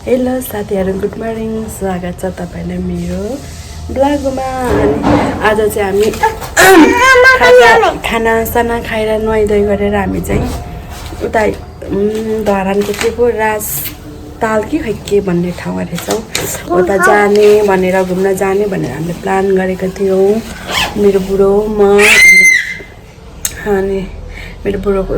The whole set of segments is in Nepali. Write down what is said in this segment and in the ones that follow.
हेलो साथीहरु, गुड मर्निङ। स्वागत छ तपाईलाई मेरो ब्लगमा। आज चाहिँ हामी खाना खाएर नुहाइधुवाइ गरेर हामी चाहिँ उता धरानको के पो राज ताल कि खै के भन्ने ठाउँ रहेछौँ, उता जाने भनेर घुम्न जाने भनेर हामीले प्लान गरेका थियौँ। मेरो बुढो म अनि मेरो बुढोको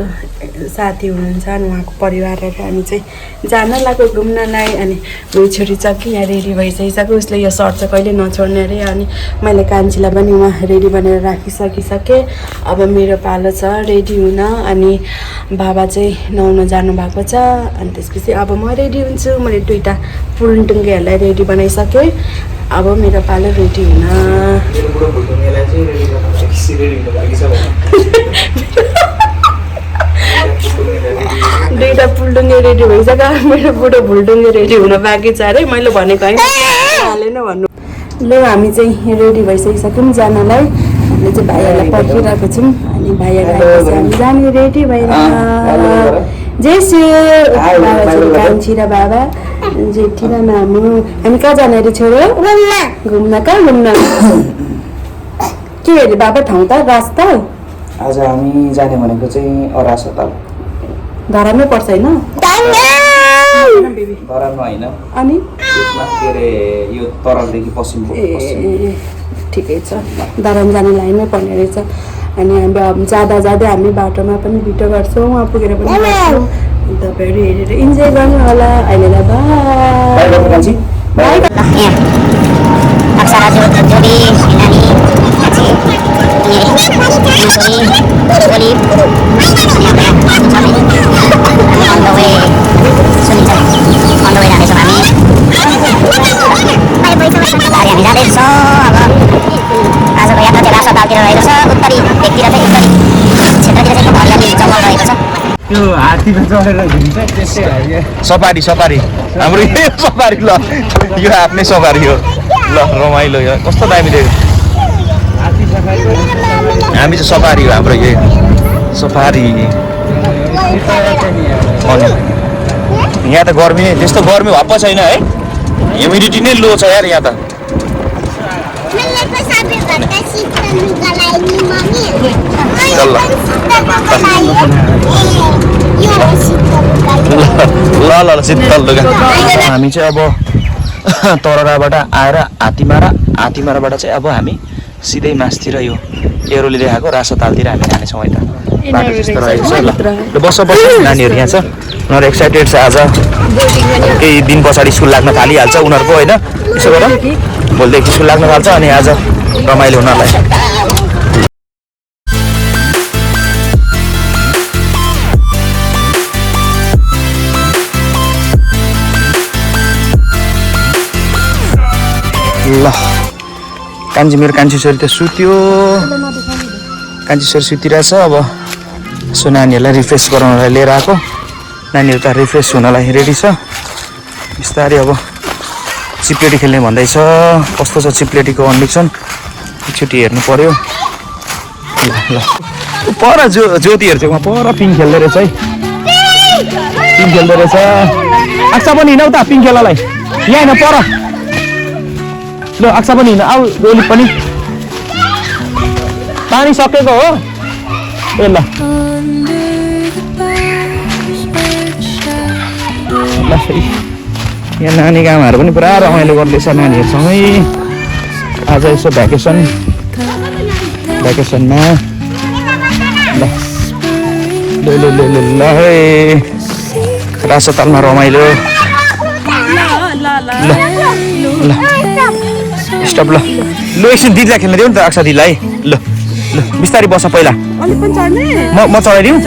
साथी हुनुहुन्छ अनि उहाँको परिवारहरू हामी चाहिँ जान लाग्यो घुम्नलाई। अनि मेरो छोरी छ कि यहाँ रेडी भइसकिसक्यो, उसले यो सर्ट चाहिँ कहिले नछोड्ने अरे। अनि मैले कान्छीलाई पनि उहाँ रेडी बनेर राखिसकिसकेँ। अब मेरो पालो छ रेडी हुन। अनि बाबा चाहिँ नुहाउन जानुभएको छ। अनि त्यसपछि अब म रेडी हुन्छु। मैले दुईवटा फुलटुङ्गेहरूलाई रेडी बनाइसकेँ। अब मेरो पालो रेडी हुन। दुईवटा फुलडुङ्गे रेडी भइसक्यो, मेरो बुढो फुलडुङ्गे रेडी हुन बाँकी छ अरे। मैले भनेको होइन हालेन भन्नु। ल हामी चाहिँ रेडी भइसकिसक्यौँ जानलाई। हामीले चाहिँ भाइहरूलाई पर्खिरहेको छौँ। अनि भाइहरू आएपछि हामी जाने रेडी भएर जेसु बाबा छोरी कान्छी र बाबा जेठी र मामु। हामी कहाँ जाने अरे छोरो? घुम्न। कहाँ घुम्न? के अरे बाबा ठाउँ त रास्ता? आज हामी जाने भनेको चाहिँ अस्पताल। धरानमै पर्छ होइन? धरानमा होइन, अनि के अरे यो तरलदेखि पश्चिम। ठिकै छ, धरान जाने लाइनमै पर्ने रहेछ। अनि हामी जाँदा जाँदै हामी बाटोमा पनि भिडियो गर्छौँ, वहाँ पुगेर पनि गर्छौँ। तपाईँहरू हेरेर इन्जोय गर्नु होला। अहिलेलाई बाई। सफारी हाम्रो सफारी। ल यो आफ्नै सफारी हो। ल रमाइलो यो कस्तो दामी थियो। हामी चाहिँ सफारी हो, हाम्रो यो सफारी। यहाँ त गर्मी त्यस्तो गर्मी भएप छैन है, ह्युमिडिटी नै लो छ यार यहाँ त। ल शीतल लुगा। हामी चाहिँ अब तरराबाट आएर हात्तीमाराबाट चाहिँ अब हामी सिधै मासतिर यो एरोले देखाएको रासोतालतिर हामी जानेछौँ है त। बाटो त्यस्तो रहेको छ। ल बस नानीहरू यहाँ छ, उनीहरू एक्साइटेड छ। आज केही दिन पछाडि स्कुल लाग्न थालिहाल्छ उनीहरूको होइन, त्यसो गर भोलिदेखि स्कुल लाग्न थाल्छ। अनि आज रमाइलो हुनलाई ल मेरो कान्छी छोरी त सुत्यो, कान्छी छोरी सुतिरहेछ। अब यसो नानीहरूलाई रिफ्रेस गराउनलाई लिएर आएको। नानीहरू त रिफ्रेस हुनलाई रेडी छ बिस्तारै। अब चिप्लेटी खेल्ने भन्दैछ, कस्तो छ चिप्लेटीको कन्डिसन एकचोटि हेर्नु पर्यो। ल पर ज्योतिहरू चाहिँ उहाँ पर पिङ खेल्दो रहेछ है, पिङ खेल्दो रहेछ। आक्सा पनि हिँड उता पिङ खेल्नलाई, यहाँ होइन पर। ल आक्सा पनि हिँड, आऊ गोली पनि। पानी सकेको हो। ए ल यहाँ नानीको आमाहरू पनि पुरा रमाइलो गर्दैछ नानीहरूसँगै। आज यसो भ्याकेसनमा ल रासोतालमा रमाइलो। ल स्टप। ल एकछिन दिदीलाई खेल्न दिउँ नि त, आक्सा दिदीलाई। ल बिस्तारै बस पहिला, म चढाइदिउँ।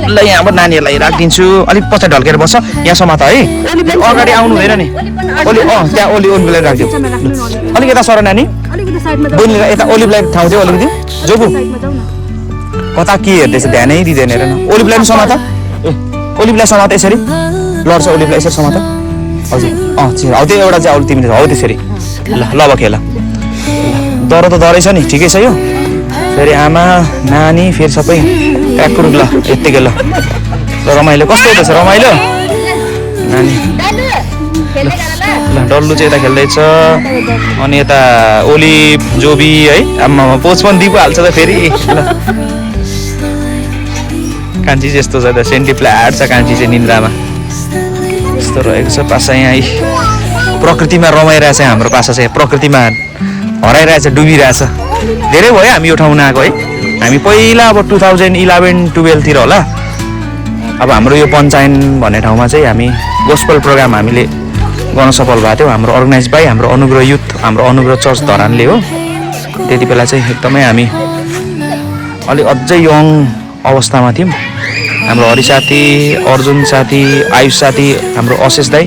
ल यहाँबाट नानीहरूलाई राखिदिन्छु। अलिक पछाडि ढल्केर बस्छ, यहाँ समात है, अगाडि आउनु हुँदैन नि। त्यहाँ ओलिभलाई राखिदिउँ। अलिक यता सर नानी, बहिनीलाई यता ओलिभलाई ठाउँ दियो अलिकति। जोबु कता के हेर्दैछ ध्यानै दिँदैन हेर न। ओलिभलाई पनि समात, ओलिभलाई समात यसरी लड्छ, ओलिभलाई यसरी समात। हजुर हौ त्यो एउटा चाहिँ अरू तिमीले हौ त्यसरी। ल अब खेल। डर त डरै छ नि, ठिकै छ यो। फेरि आमा नानी फेरि सबै ट्याक्कुर। ल यत्तिकै ल रमाइलो कस्तो हुँदैछ रमाइलो नानी ल डल्लु चाहिँ यता खेल्दैछ अनि यता ओली जोबी है आम्मामा पोच पनि दिपो हाल्छ त फेरि ल कान्छी चाहिँ यस्तो छ त सेन्टी फ्ल्याट छ कान्छी चाहिँ निन्द्रामा यस्तो रहेको छ पासा यहाँ प्रकृतिमा रमाइरहेछ हाम्रो पासा चाहिँ प्रकृतिमा हराइरहेछ डुबिरहेछ धेरै भयो हामी यो ठाउँ आएको है हामी पहिला अब 2011-12 होला अब हाम्रो यो पञ्चायन भन्ने ठाउँमा चाहिँ हामी गोस्पल प्रोग्राम हामीले गर्न सफल भएको थियो हाम्रो अर्गनाइज बाई हाम्रो अनुग्रह युथ हाम्रो अनुग्रह चर्च धरानले हो त्यति बेला चाहिँ एकदमै हामी अलिक अझै यङ अवस्थामा थियौँ हाम्रो हरि साथी अर्जुन साथी आयुष साथी हाम्रो अशेष दाई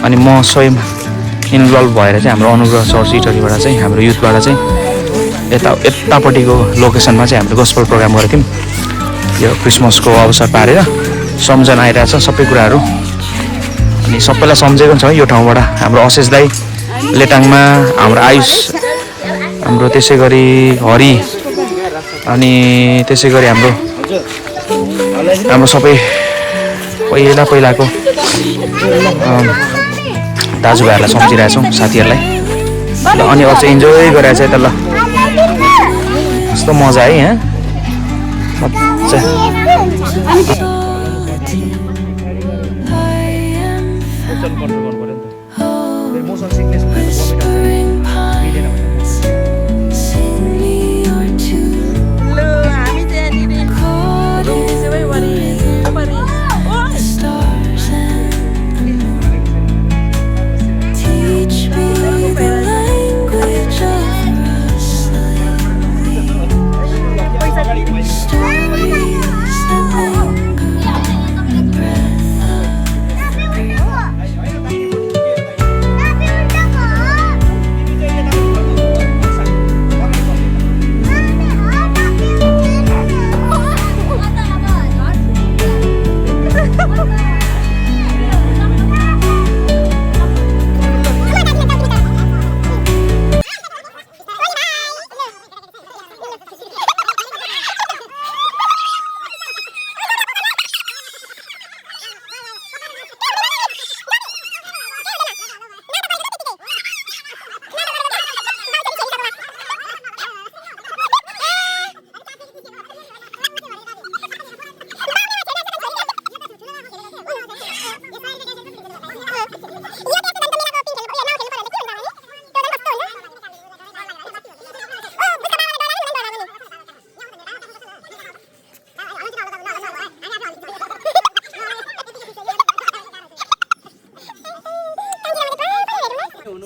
अनि म स्वयं इन्भल्भ भएर चाहिँ हाम्रो अनुग्रह चर्च इटरीबाट चाहिँ हाम्रो युथबाट चाहिँ यतापट्टिको लोकेसनमा चाहिँ हामीले गोस्पल प्रोग्राम गरेको थियौँ यो क्रिसमसको अवसर पारेर सम्झना आइरहेछ सबै कुराहरू अनि सबैलाई सम्झेको छ यो ठाउँबाट हाम्रो अशेष दाई लेटाङमा हाम्रो आयुष हाम्रो त्यसै गरी हरि अनि त्यसै गरी हाम्रो सबै पहिलाको दाजुभाइहरूलाई सम्झिरहेछौँ साथीहरूलाई ल अनि अझ इन्जोय गरिरहेछ त ल कस्तो मजा है यहाँ मजा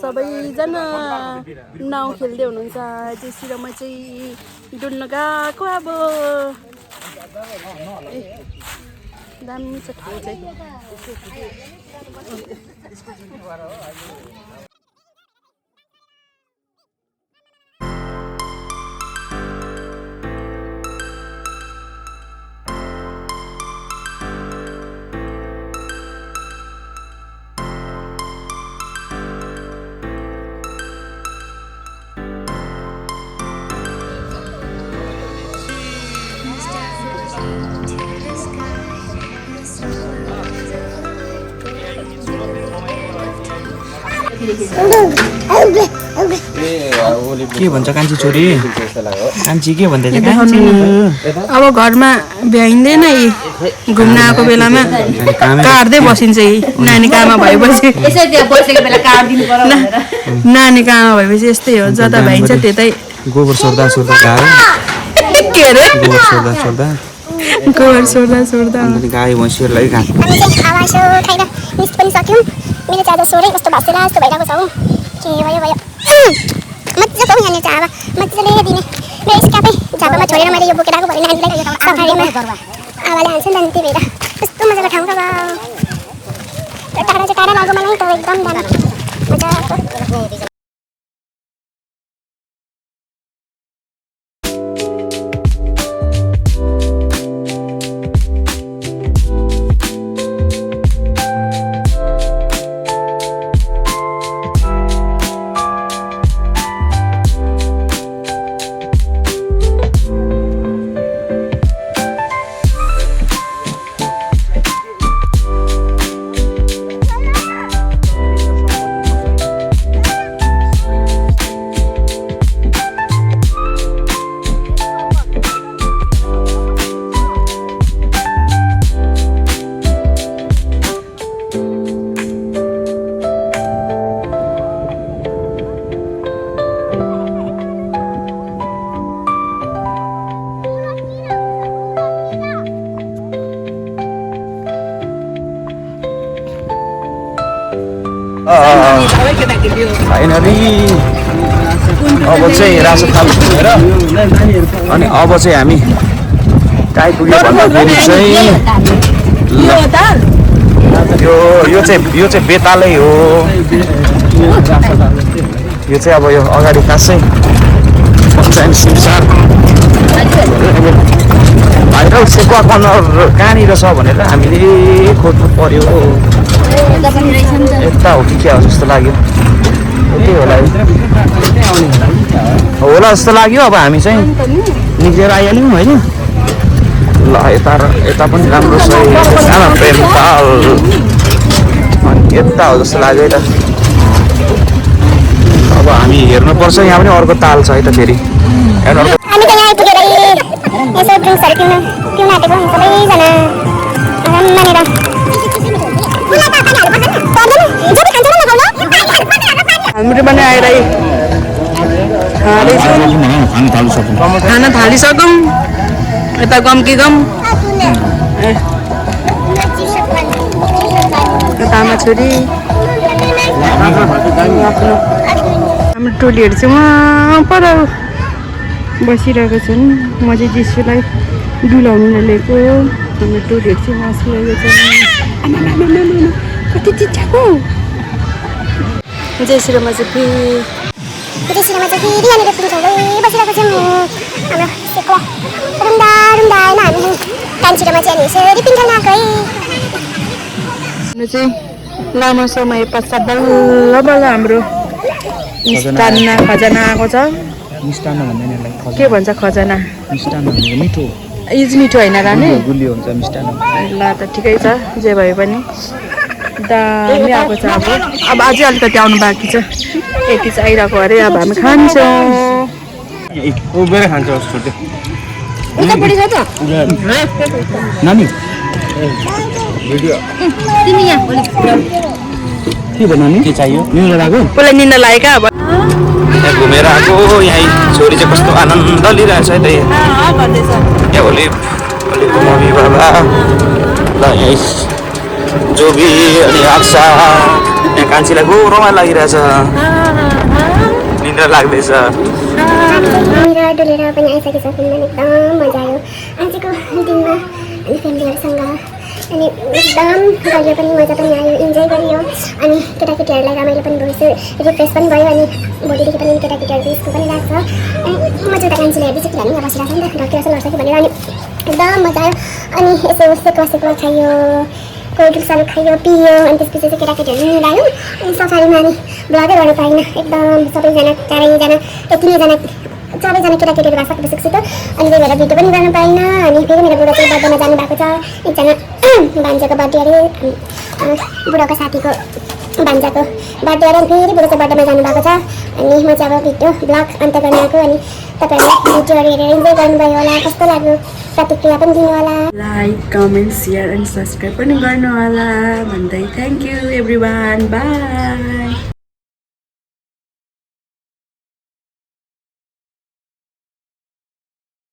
सबैजना नाउ खेल्दै हुनुहुन्छ जेसी र म चाहिँ डुल्न गएको अब दामी छ ठाउँ चाहिँ के भन्छ कान्छी छोरी कान्छी के भन्दैछ अब घरमा भ्याइँदैन घुम्न आएको बेलामा काट्दै बसिन्छ नानी कामा भएपछि नानी कामा भएपछि यस्तै हो जता भ्याइन्छ त्यतै गोबर सोर्दा गाह्रो के अरे गोबर सोर्दा गाई भैँसीहरूलाई मेरो चार्जर सोरै कस्तो भाँसेला जस्तो भइरहेको छ हौ के भयो मजाको यहाँनिर चाहिँ मजाले दिने मेरो स्कापै झापामा छोडेर मैले यो बोकेर आएको भरे नानीलाई सफारीमा आवाले हाल्छ नि त्यही भएर कस्तो मजाको ठाउँ छ टाढा चाहिँ टाढा लाग्यो मलाई त एकदम दामी मजाको फाइनली अब चाहिँ राजस्थान पुगेर अनि अब चाहिँ हामी कहाँ पुग्यो भन्दाखेरि चाहिँ यो चाहिँ बेतालै हो। यो चाहिँ अब यो अगाडि खासै पञ्चायत सिमसार भाइरल सेकुवा कर्नर कहाँनिर छ भनेर हामीले खोज्नु पर्यो। यता हो कि क्या हो जस्तो लाग्यो। यतै होला जस्तो लाग्यो। अब हामी चाहिँ निक्लेर आइहाल्यौँ होइन। ल यता पनि राम्रो छ सानो प्रेम ताल अनि यता हो जस्तो लाग्यो त। अब हामी हेर्नुपर्छ यहाँ पनि अर्को ताल छ है त फेरि। हामी त यहाँ आइपुगेर यसो ड्रिङ्क्सहरू पिउन आँटेको सबैजना आराममानेर हाम्रो पनि आएर खाना थालिसकौँ। यता गम कि गम यता आमा छोरी हाम्रो टोलीहरू चाहिँ उहाँ पर बसिरहेको छन्। म चाहिँ जिसुलाई डुलाउनु ल्याएको। हाम्रो टोलीहरू चाहिँ बसिरहेको छन्। कति चिच्याको जेसिरमा चाहिँ फेरि यहाँनिर पुग्छौँ बसिरहेको छौँ। हाम्रो सेकुवा रुम्दा होइन हामी कान्छीरोमा चाहिँ अनि यसरी पिन्ठान आएको है। चाहिँ लामो समय पश्चात बल्ल बल्ल हाम्रो मिष्टान्न खजाना आएको छ। मिष्टान्न भन्दैन यसलाई, के भन्छ खजाना? मिष्टान्न भनेको मिठो इज मिठो होइन रानी? गुलियो हुन्छ मिष्टान्न। ल त ठिकै छ जे भए पनि दामी आएको छ। अब अझै अलिकति आउनु बाँकी छ। यति चाहिँ आइरहेको अरे। अब हामी खान्छौँ। उभिएर खान्छ छोड्दै उतापट्टि छ त नानी भिडियो के भयो नानी? के चाहियो? न्युज आएको कसलाई निन्दा लागेको अब यहाँ घुमेर आएको। यहीँ छोरी चाहिँ कस्तो आनन्द लिइरहेछ है त। यहाँ भोलिको मम्मी बाबा ल यहीँ जोबी अनि आक्सा यहाँ कान्छीलाई खुब रमाइलो लागिरहेछ। निन्द्रा लाग्दैछ। मेरो डुलेर पनि आइसकेको छ। फिल्ममा एकदम मजा आयो आजको दिनमा अनि फ्यामिलीहरूसँग। अनि एकदम गयो पनि मजा पनि आयो, इन्जोय गरियो। अनि केटाकेटीहरूलाई रमाइलो पनि भयो, रिफ्रेस पनि भयो। अनि भोलिदेखि पनि केटाकेटीहरूको स्कुल पनि लाग्छ। अनि म चाहिँ उता कान्छीलाई हेर्दै चाहिँ हामी यहाँ बसिरहेको छ नि त डक्टर जस्तो लड्छ कि भनेर। अनि एकदम मजा आयो। अनि यसो सेकुवा खायो, कोल्ड ड्रिङ्क्सहरू खायो पियो। अनि त्यसपछि चाहिँ केटाकेटीहरू मिलायो। अनि सफारीमा अनि ब्लगै गर्न पाइनँ। एकदम सबैजना सबैजना केटाकेटीहरू भएको सकेपछि अनि त्यही भएर भिडियो पनि गर्न पाइनँ। अनि फेरि मेरो बुढो चाहिँ बर्थडेमा जानुभएको छ। एकजना भान्जाको बर्थडे अरे, बुढोको साथीको भान्जाको बर्थडे अरे। फेरि बुढो चाहिँ बर्थडेमा जानुभएको छ। अनि म चाहिँ अब भिडियो ब्लग अन्त गर्न आएको। अनि तपाईँहरूले भिडियोहरू हेरेर इन्जोय गर्नुभयो होला, कस्तो लाग्यो प्रतिक्रिया पनि दिनु होला। Like comment share and subscribe पनि गर्नु होला भन्दै थ्याङ्क यू एभ्रिवान। बाई।